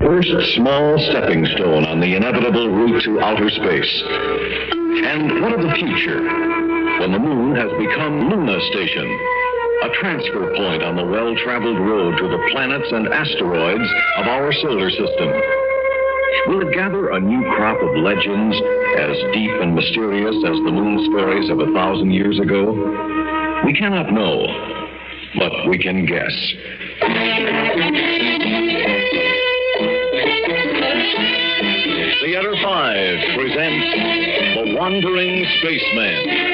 First small stepping stone on the inevitable route to outer space. And what of the future, when the moon has become Lunar Station, a transfer point on the well-traveled road to the planets and asteroids of our solar system? Will it gather a new crop of legends as deep and mysterious as the moon stories of 1,000 years ago? We cannot know, but we can guess. Theater 5 presents The Wandering Spaceman.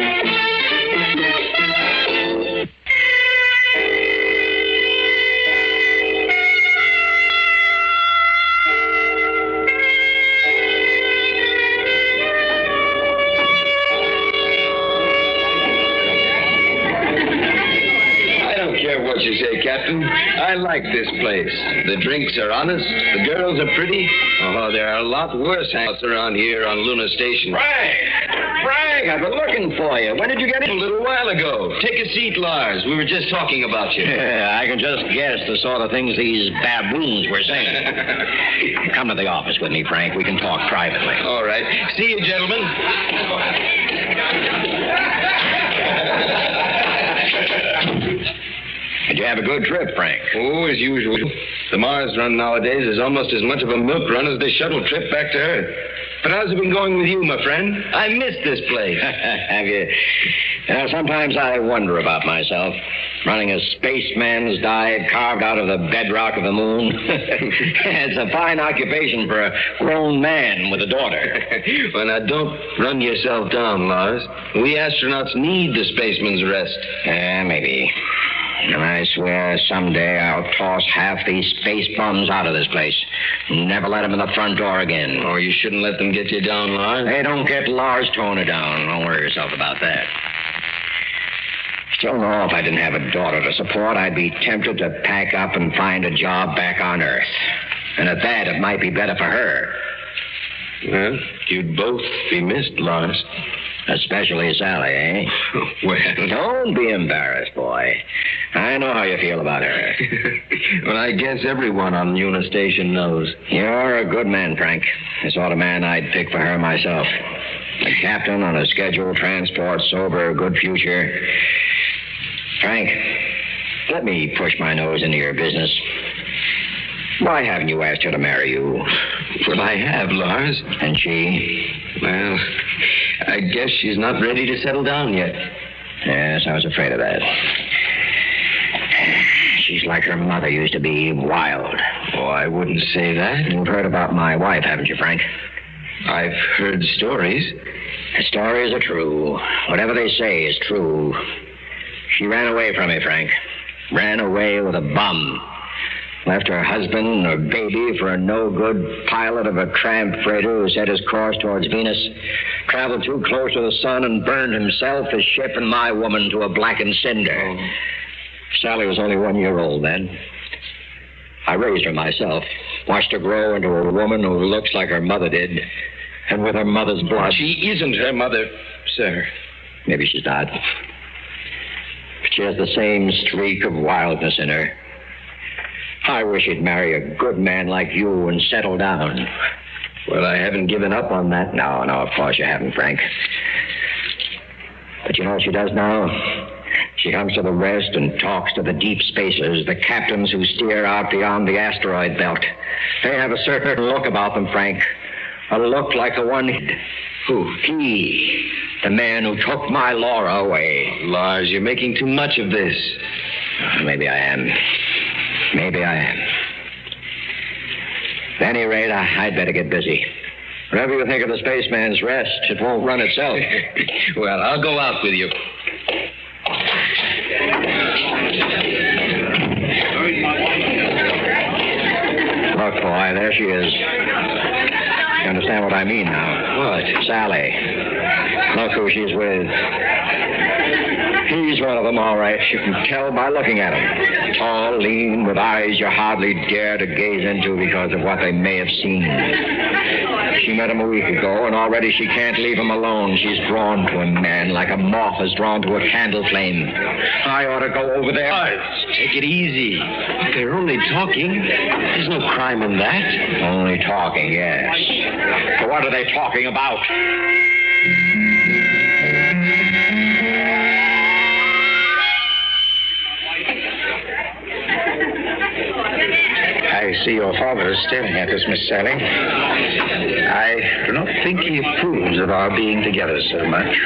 What you say, Captain? I like this place. The drinks are honest. The girls are pretty. Oh, there are a lot worse hangouts around here on Lunar Station. Frank, I've been looking for you. When did you get in? A little while ago. Take a seat, Lars. We were just talking about you. Yeah, I can just guess the sort of things these baboons were saying. Come to the office with me, Frank. We can talk privately. All right. See you, gentlemen. Did you have a good trip, Frank? Oh, as usual. The Mars run nowadays is almost as much of a milk run as the shuttle trip back to Earth. But how's it been going with you, my friend? I miss this place. Have you? Sometimes I wonder about myself. Running a spaceman's dive carved out of the bedrock of the moon. It's a fine occupation for a grown man with a daughter. Well, now, don't run yourself down, Lars. We astronauts need the spaceman's rest. Maybe. And I swear someday I'll toss half these space bums out of this place. Never let them in the front door again. Oh, you shouldn't let them get you down, Lars. They don't get Lars Toner down. Don't worry yourself about that. Still know if I didn't have a daughter to support, I'd be tempted to pack up and find a job back on Earth. And at that, it might be better for her. Well, you'd both be missed, Lars. Especially Sally, eh? Well, don't be embarrassed, boy. I know how you feel about her. Well, I guess everyone on Lunar Station knows. You're a good man, Frank. The sort of man I'd pick for her myself. A captain on a scheduled transport, sober, good future. Frank, let me push my nose into your business. Why haven't you asked her to marry you? Well, I have, Lars. And she? Well, I guess she's not ready to settle down yet. Yes, I was afraid of that. She's like her mother used to be, wild. Oh, I wouldn't say that. You've heard about my wife, haven't you, Frank? I've heard stories. The stories are true. Whatever they say is true. She ran away from me, Frank. Ran away with a bum. Left her husband and her baby for a no-good pilot of a tramp freighter who set his course towards Venus, traveled too close to the sun and burned himself, his ship, and my woman to a blackened cinder. Oh. Sally was only 1 year old then. I raised her myself, watched her grow into a woman who looks like her mother did, and with her mother's blood. She isn't her mother, sir. Maybe she's not. But she has the same streak of wildness in her. I wish you'd marry a good man like you and settle down. Well, I haven't given up on that. No, of course you haven't, Frank. But you know what she does now? She comes to the rest and talks to the deep spacers, the captains who steer out beyond the asteroid belt. They have a certain look about them, Frank. A look like the one... Who? He. The man who took my Laura away. Lars, you're making too much of this. Maybe I am. Maybe I am. At any rate, I'd better get busy. Whatever you think of the spaceman's rest, it won't run itself. Well, I'll go out with you. Look, boy, there she is. You understand what I mean now? What? Sally. Look who she's with. He's one of them, all right. You can tell by looking at him. Tall, lean, with eyes you hardly dare to gaze into because of what they may have seen. She met him a week ago, and already she can't leave him alone. She's drawn to him, man, like a moth is drawn to a candle flame. I ought to go over there. Take it easy. They're only talking. There's no crime in that. Only talking, yes. But what are they talking about? I see your father is staring at us, Miss Sally. I do not think he approves of our being together so much.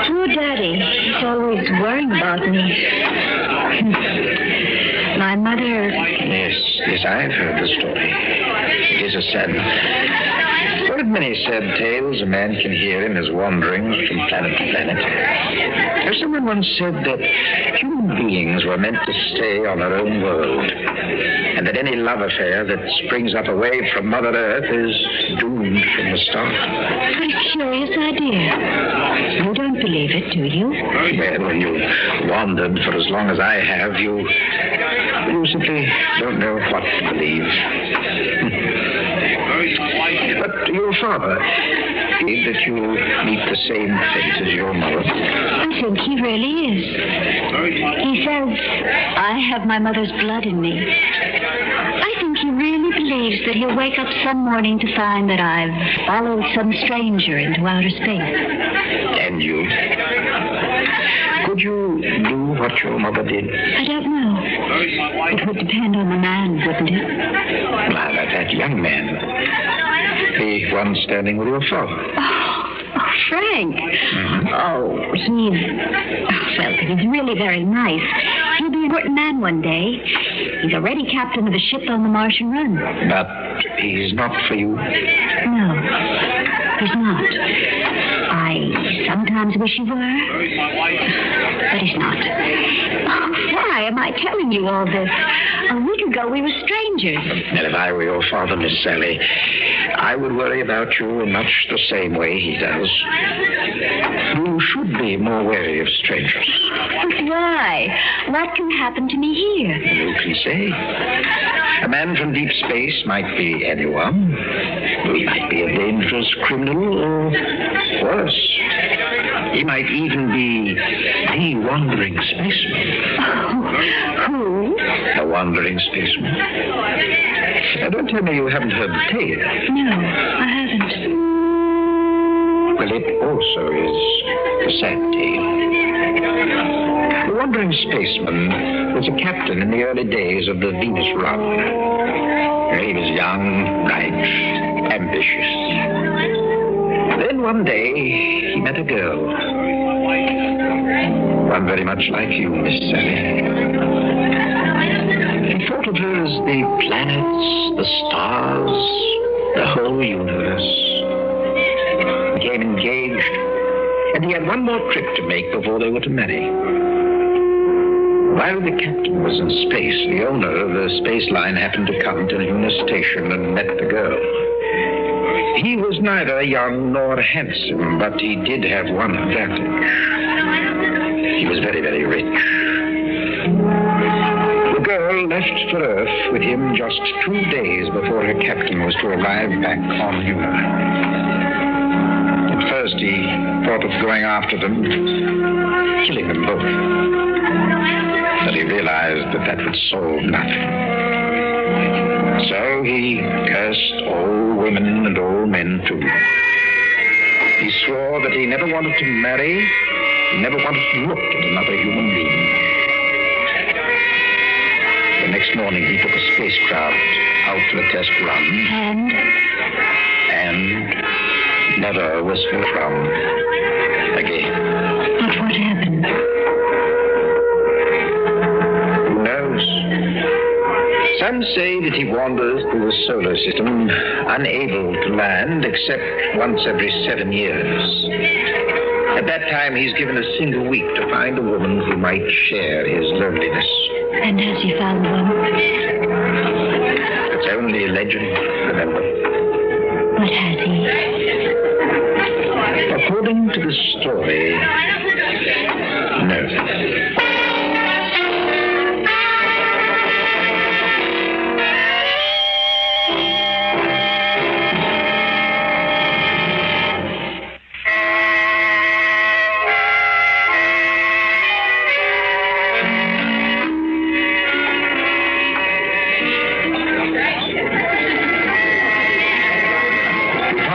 Poor Daddy. He's always worrying about me. My mother... Yes, I've heard the story. It is a sad one. One of many sad tales a man can hear in his wanderings from planet to planet. Someone once said that human beings were meant to stay on their own world, and that any love affair that springs up away from Mother Earth is doomed from the start. What a curious idea. You don't believe it, do you? Well, when you've wandered for as long as I have, you simply don't know what to believe. But your father, that you'll meet the same fate as your mother. I think he really is. He says I have my mother's blood in me. I think he really believes that he'll wake up some morning to find that I've followed some stranger into outer space. And you? Could you do what your mother did? I don't know. It would depend on the man, wouldn't it? Well, that young man. The one standing with your father. Oh, Frank. Mm-hmm. Oh, he's really very nice. He'll be an important man one day. He's already captain of a ship on the Martian run. But he's not for you? No, he's not. I sometimes wish he were, but he's not. Oh, why am I telling you all this? A week ago, we were strangers. And if I were your father, Miss Sally, I would worry about you in much the same way he does. You should be more wary of strangers. But why? What can happen to me here? Who can say? A man from deep space might be anyone. He might be a dangerous criminal, or worse. He might even be the Wandering Spaceman. Oh, who? A Wandering Spaceman. Now, don't tell me you haven't heard the tale. No, I haven't. Well, it also is a sad tale. The Wandering Spaceman was a captain in the early days of the Venus run. He was young, bright, ambitious. Then one day, he met a girl. One very much like you, Miss Sally. He thought of her as the planets, the stars, the whole universe. Became engaged, and he had one more trip to make before they were to marry. While the captain was in space, the owner of the space line happened to come to Lunar Station and met the girl. He was neither young nor handsome, but he did have one advantage. He was very, very rich. The girl left for Earth with him just 2 days before her captain was to arrive back on Lunar. At first, he thought of going after them, killing them both. But he realized that would solve nothing. So he cursed all women and all men, too. He swore that he never wanted to marry, he never wanted to look at another human being. The next morning, he took a spacecraft out for a test run. And never was found again. But what happened? Who knows? Some say that he wanders through the solar system, unable to land except once every 7 years. At that time, he's given a single week to find a woman who might share his loneliness. And has he found one? It's only a legend, remember. What has he? According to the story, no.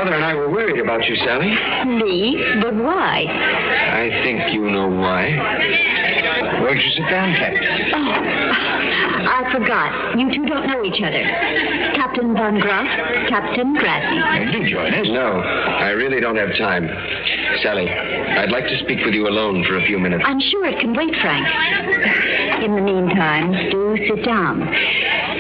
Mother and I were worried about you, Sally. Me? But why? I think you know why. Won't you sit down, Captain? Oh, I forgot. You two don't know each other. Captain Von Groff, Captain Gradney. Do join us. No, I really don't have time. Sally, I'd like to speak with you alone for a few minutes. I'm sure it can wait, Frank. In the meantime, do sit down.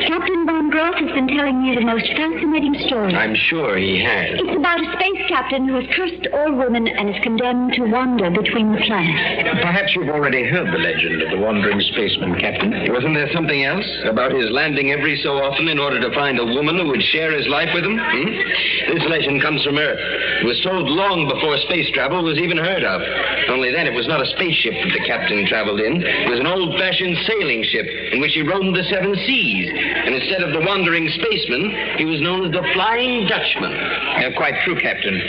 Captain Von Groff has been telling me the most fascinating story. I'm sure he has. It's about a space captain who has cursed all women and is condemned to wander between the planets. Perhaps you've already heard the legend of the Wandering Spaceman, Captain. Wasn't there something else about his landing every so often in order to find a woman who would share his life with him? This legend comes from Earth. It was told long before space travel was even heard of. Only then it was not a spaceship that the captain traveled in. It was an old-fashioned sailing ship in which he roamed the seven seas. And instead of the Wandering Spaceman, he was known as the Flying Dutchman. Quite true, Captain.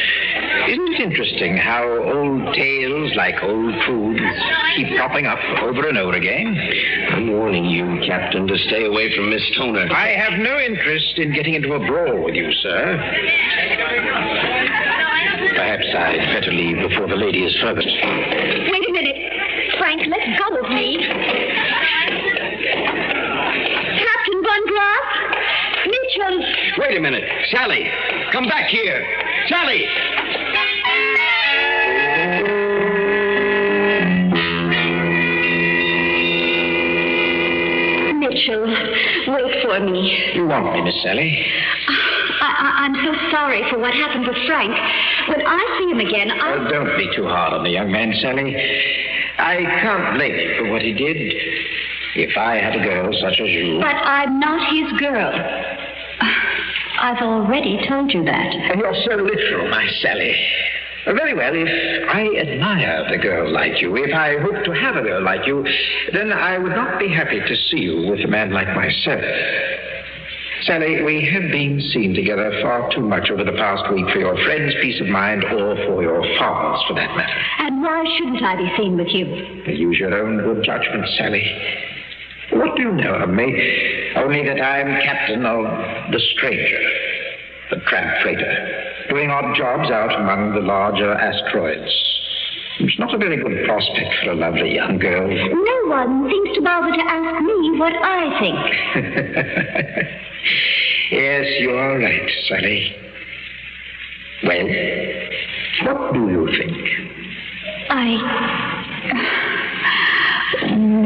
Isn't it interesting how old tales like old truths keep popping up over and over again? I'm warning you, Captain, to stay away from Miss Toner. I have no interest in getting into a brawl with you, sir. Perhaps I'd better leave before the lady is furthest. Wait a minute. Frank, let go of me. Captain Von Groff? Mitchell! Wait a minute. Sally, come back here. Sally! Mitchell, wait for me. You want me, Miss Sally? I'm so sorry for what happened with Frank. When I see him again, Oh, don't be too hard on the young man, Sally. I can't blame him for what he did. If I had a girl such as you... But I'm not his girl. I've already told you that. And you're so literal, my Sally. Very well, if I admired a girl like you, if I hoped to have a girl like you, then I would not be happy to see you with a man like myself. Sally, we have been seen together far too much over the past week for your friend's peace of mind or for your father's, for that matter. And why shouldn't I be seen with you? Use your own good judgment, Sally. What do you know of me? Only that I'm captain of the Stranger, the tramp freighter, doing odd jobs out among the larger asteroids. It's not a very good prospect for a lovely young girl. No one seems to bother to ask me what I think. Yes, you are right, Sally. Well, what do you think?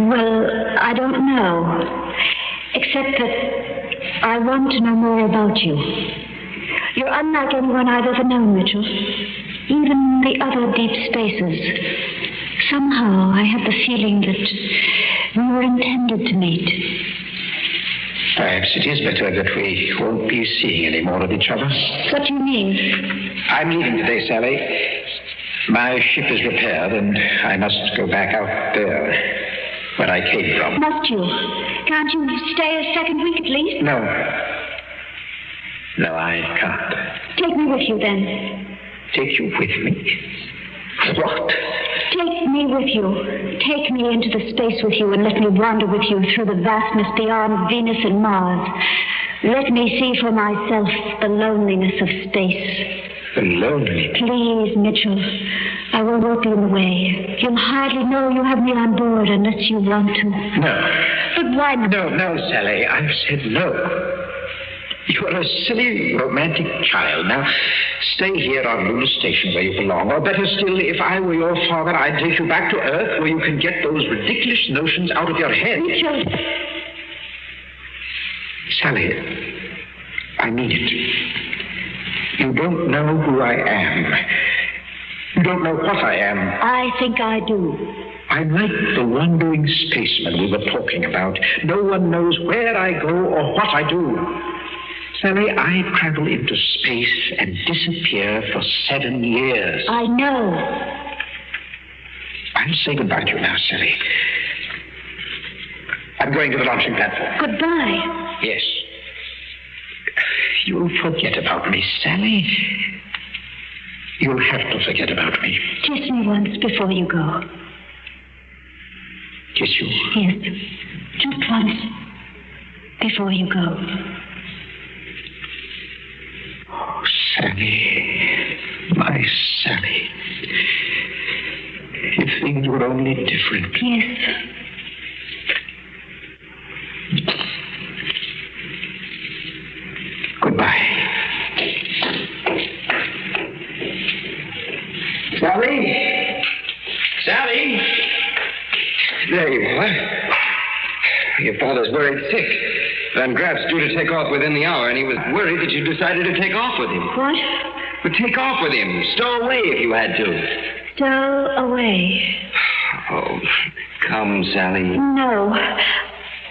Well, I don't know. Except that I want to know more about you. You're unlike anyone I've ever known, Mitchell. Even the other deep spaces. Somehow I have the feeling that we were intended to meet. Perhaps it is better that we won't be seeing any more of each other. What do you mean? I'm leaving today, Sally. My ship is repaired, and I must go back out there where I came from. Must you? Can't you stay a second week at least? No. No, I can't. Take me with you, then. Take you with me? What? Take me with you. Take me into the space with you and let me wander with you through the vastness beyond Venus and Mars. Let me see for myself the loneliness of space. The loneliness? Please, Mitchell. I won't be in the way. You'll hardly know you have me on board unless you want to. No. But why not? No, Sally. I've said no. You're a silly, romantic child. Now, stay here on Lunar Station where you belong. Or better still, if I were your father, I'd take you back to Earth where you can get those ridiculous notions out of your head. Mitchell. Sally, I mean it. You don't know who I am. You don't know what I am. I think I do. I'm like the wandering spaceman we were talking about. No one knows where I go or what I do. Sally, I travel into space and disappear for 7 years. I know. I'll say goodbye to you now, Sally. I'm going to the launching platform. Goodbye. Yes. You'll forget about me, Sally. You'll have to forget about me. Kiss me once before you go. Kiss you? Yes. Just once before you go. Oh, Sally. Sally. My Sally. If things were only different. Yes. Goodbye. Sally? Sally? There you are. Your father's worried sick. Van Graff's due to take off within the hour, and he was worried that you decided to take off with him. What? But take off with him. Stow away if you had to. Stow away. Oh, come, Sally. No.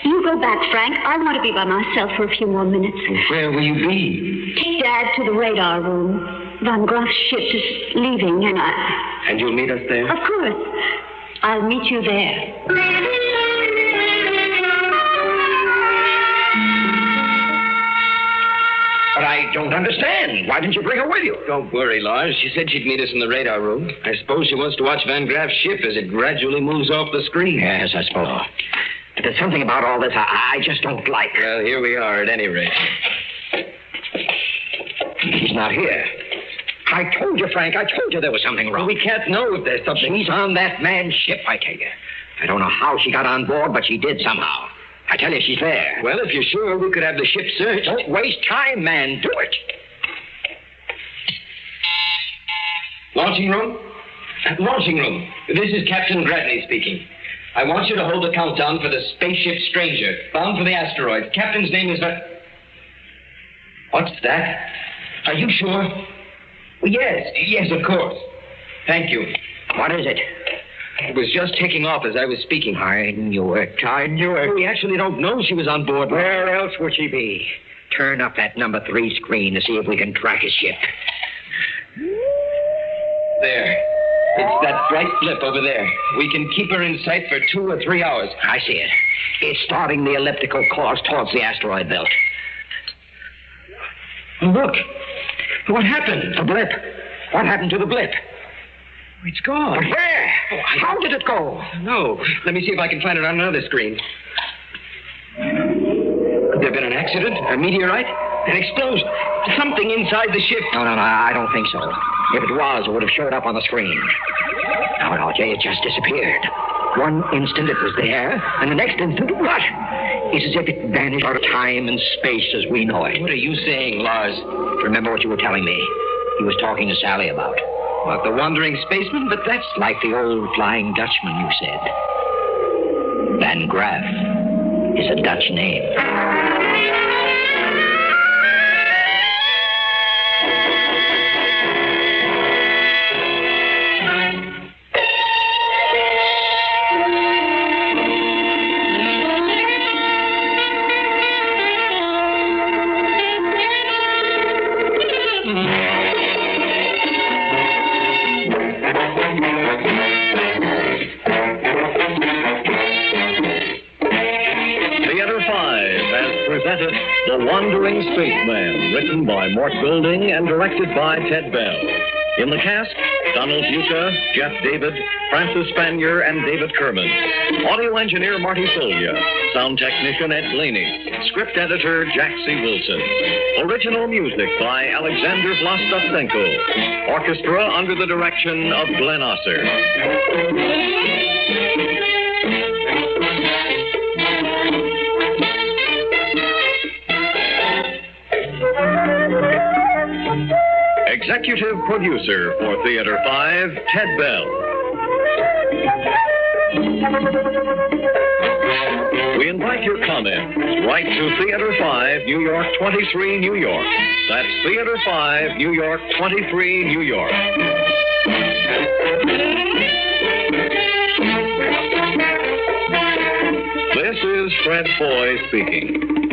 You go back, Frank. I want to be by myself for a few more minutes. Where will you be? Take Dad to the radar room. Van Graff's ship is leaving, and And you'll meet us there? Of course. I'll meet you there. But I don't understand. Why didn't you bring her with you? Don't worry, Lars. She said she'd meet us in the radar room. I suppose she wants to watch Van Graff's ship as it gradually moves off the screen. Yes, I suppose. But there's something about all this I just don't like. Well, here we are at any rate. She's not here. I told you, Frank. I told you there was something wrong. Well, we can't know if there's something. She's on that man's ship, I tell you. I don't know how she got on board, but she did somehow. I tell you, she's there. Well, if you're sure, we could have the ship searched. Don't waste time, man. Do it. Launching room? Launching room. This is Captain Bradley speaking. I want you to hold the countdown for the spaceship Stranger, bound for the asteroid. Captain's name is... What's that? Are you sure? Well, yes, of course. Thank you. What is it? It was just taking off as I was speaking. I knew it. I knew it. We actually don't know she was on board. Where else would she be? Turn up that number 3 screen to see if we can track his ship. There. It's that bright blip over there. We can keep her in sight for 2 or 3 hours. I see it. It's starting the elliptical course towards the asteroid belt. Look. What happened? The blip. What happened to the blip? It's gone. But where? How did it go? No. Let me see if I can find it on another screen. Could there have been an accident? A meteorite? An explosion? Something inside the ship? No, I don't think so. If it was, it would have showed up on the screen. No, Jay, it just disappeared. One instant it was there, and the next instant, what? It's as if it vanished out of time and space as we know it. What are you saying, Lars? Remember what you were telling me? He was talking to Sally about. What, the Wandering Spaceman? But that's... Like the old Flying Dutchman, you said. Van Graff is a Dutch name. The Wandering Spaceman, written by Mort Golding and directed by Ted Bell. In the cast, Donald Buca, Jeff David, Francis Spanier, and David Kerman. Audio engineer Marty Folya. Sound technician Ed Blaney. Script editor Jack C. Wilson. Original music by Alexander Vlastovenko. Orchestra under the direction of Glenn Osser. Executive producer for Theater 5, Ted Bell. We invite your comments. Write to Theater 5, New York 23, New York. That's Theater 5, New York 23, New York. This is Fred Foy speaking.